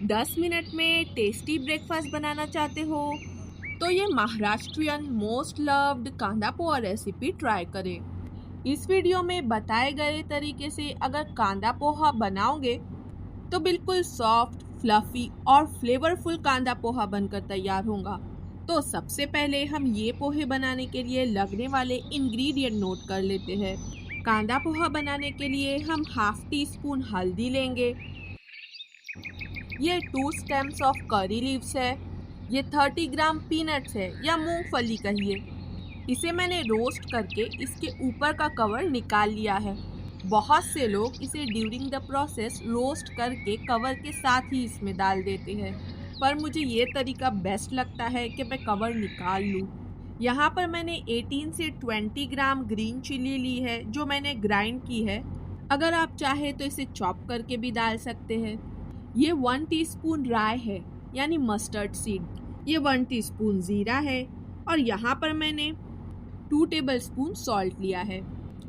10 minute में tasty breakfast बनाना चाहते हो तो ये महाराष्ट्रियन मोस्ट लव्ड कांदा पोहा रेसिपी ट्राई करें। इस वीडियो में बताए गए तरीके से अगर कांदा पोहा बनाओगे तो बिल्कुल सॉफ्ट, फ्लफी और फ्लेवरफुल कांदा पोहा बनकर तैयार होगा। तो सबसे पहले हम ये पोहे बनाने के लिए लगने वाले इंग्रेडिएंट नोट कर लेते हैं। कांदा पोहा बनाने के लिए हम हाफ टी स्पून हल्दी लेंगे। ये 2 स्टेम्स ऑफ करी लीव्स है। ये 30 ग्राम पीनट्स है या मूंगफली कहिए। इसे मैंने रोस्ट करके इसके ऊपर का कवर निकाल लिया है। बहुत से लोग इसे ड्यूरिंग द प्रोसेस रोस्ट करके कवर के साथ ही इसमें डाल देते हैं, पर मुझे ये तरीका बेस्ट लगता है कि मैं कवर निकाल लूँ। यहाँ पर मैंने 18 से 20 ग्राम ग्रीन चिली ली है जो मैंने ग्राइंड की है। अगर आप चाहे तो इसे चॉप करके भी डाल सकते हैं। ये 1 टीस्पून राई है यानी मस्टर्ड सीड। ये 1 टीस्पून जीरा है और यहाँ पर मैंने 2 टेबलस्पून सॉल्ट लिया है।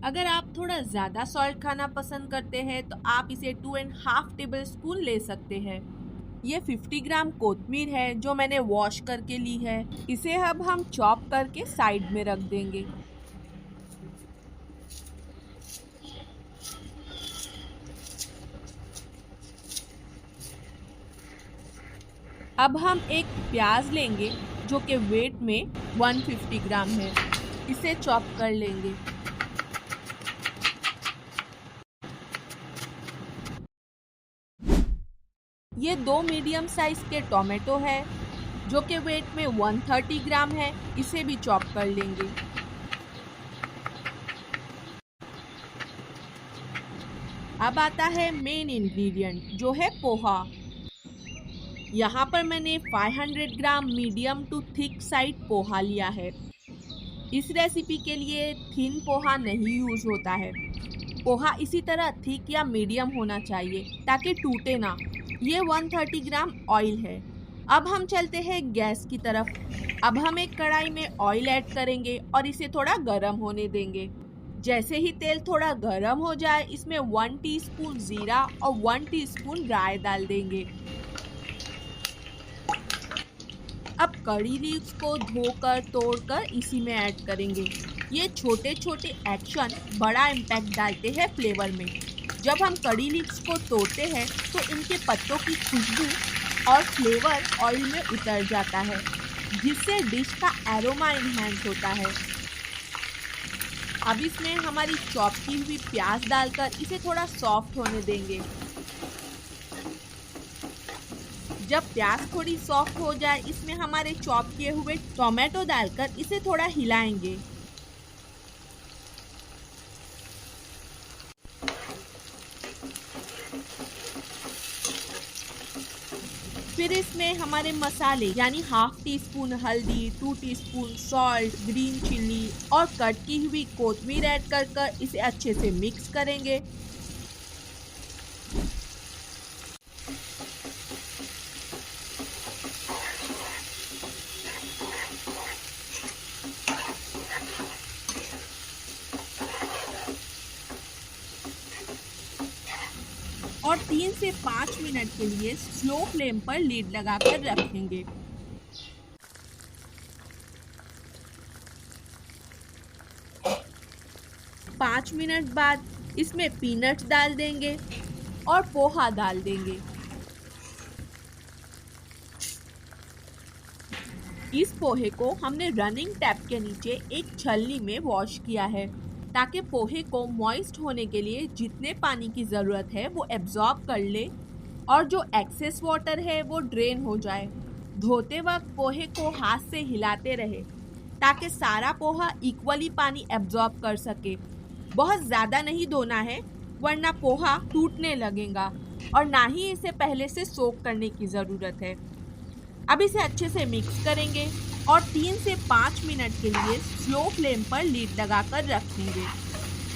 अगर आप थोड़ा ज़्यादा सॉल्ट खाना पसंद करते हैं तो आप इसे 2.5 टेबलस्पून ले सकते हैं। ये 50 ग्राम कोतमीर है जो मैंने वॉश करके ली है। इसे अब हम चॉप करके साइड में रख देंगे। अब हम एक प्याज लेंगे जो कि वेट में 150 ग्राम है। इसे चॉप कर लेंगे। ये 2 मीडियम साइज के टोमेटो है जो कि वेट में 130 ग्राम है। इसे भी चॉप कर लेंगे। अब आता है मेन इंग्रेडिएंट जो है पोहा। यहाँ पर मैंने 500 gram medium to thick sized poha लिया है। इस रेसिपी के लिए थिन पोहा नहीं यूज़ होता है। पोहा इसी तरह थिक या मीडियम होना चाहिए ताकि टूटे ना। ये 130 ग्राम ऑयल है। अब हम चलते हैं गैस की तरफ। अब हम एक कढ़ाई में ऑयल ऐड करेंगे और इसे थोड़ा गर्म होने देंगे। जैसे ही तेल थोड़ा गर्म हो जाए इसमें 1 टीस्पून जीरा और 1 टीस्पून राई डाल देंगे। अब कड़ी लीव्स को धोकर तोड़कर इसी में ऐड करेंगे। ये छोटे छोटे एक्शन बड़ा इम्पैक्ट डालते हैं फ्लेवर में। जब हम कड़ी लीव्स को तोड़ते हैं तो इनके पत्तों की खुशबू और फ्लेवर ऑयल में उतर जाता है जिससे डिश का एरोमा इन्हेंस होता है। अब इसमें हमारी चॉप की हुई प्याज डालकर इसे थोड़ा सॉफ्ट होने देंगे। जब प्याज थोड़ी सॉफ्ट हो जाए इसमें हमारे चॉप किए हुए टोमेटो डालकर इसे थोड़ा हिलाएंगे। फिर इसमें हमारे मसाले यानी हाफ टी स्पून हल्दी, 2 टीस्पून सॉल्ट, ग्रीन चिल्ली और कट की हुई कोतमीर ऐड कर इसे अच्छे से मिक्स करेंगे। और 3 से 5 मिनट के लिए स्लो फ्लेम पर लीड लगाकर रखेंगे। पाँच मिनट बाद इसमें पीनट्स डाल देंगे और पोहा डाल देंगे। इस पोहे को हमने रनिंग टैप के नीचे एक छलनी में वॉश किया है ताकि पोहे को मॉइस्ट होने के लिए जितने पानी की ज़रूरत है वो एब्जॉर्ब कर ले और जो एक्सेस वाटर है वो ड्रेन हो जाए। धोते वक्त पोहे को हाथ से हिलाते रहे ताकि सारा पोहा इक्वली पानी एब्जॉर्ब कर सके। बहुत ज़्यादा नहीं धोना है वरना पोहा टूटने लगेगा और ना ही इसे पहले से सोक करने की ज़रूरत है। अब इसे अच्छे से मिक्स करेंगे और 3 से 5 मिनट के लिए स्लो फ्लेम पर लीड लगाकर रखेंगे।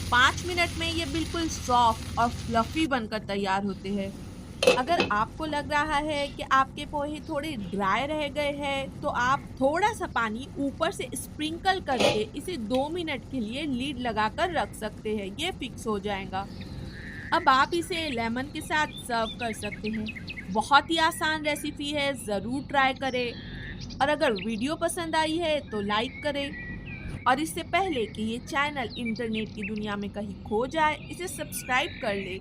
5 मिनट में ये बिल्कुल सॉफ्ट और फ्लफी बनकर तैयार होते हैं। अगर आपको लग रहा है कि आपके पोहे थोड़े ड्राई रह गए हैं तो आप थोड़ा सा पानी ऊपर से स्प्रिंकल करके इसे 2 मिनट के लिए लीड लगाकर रख सकते हैं। ये फिक्स हो जाएगा। अब आप इसे लेमन के साथ सर्व कर सकते हैं। बहुत ही आसान रेसिपी है, ज़रूर ट्राई करें। और अगर वीडियो पसंद आई है तो लाइक करें। और इससे पहले कि ये चैनल इंटरनेट की दुनिया में कहीं खो जाए, इसे सब्सक्राइब कर लें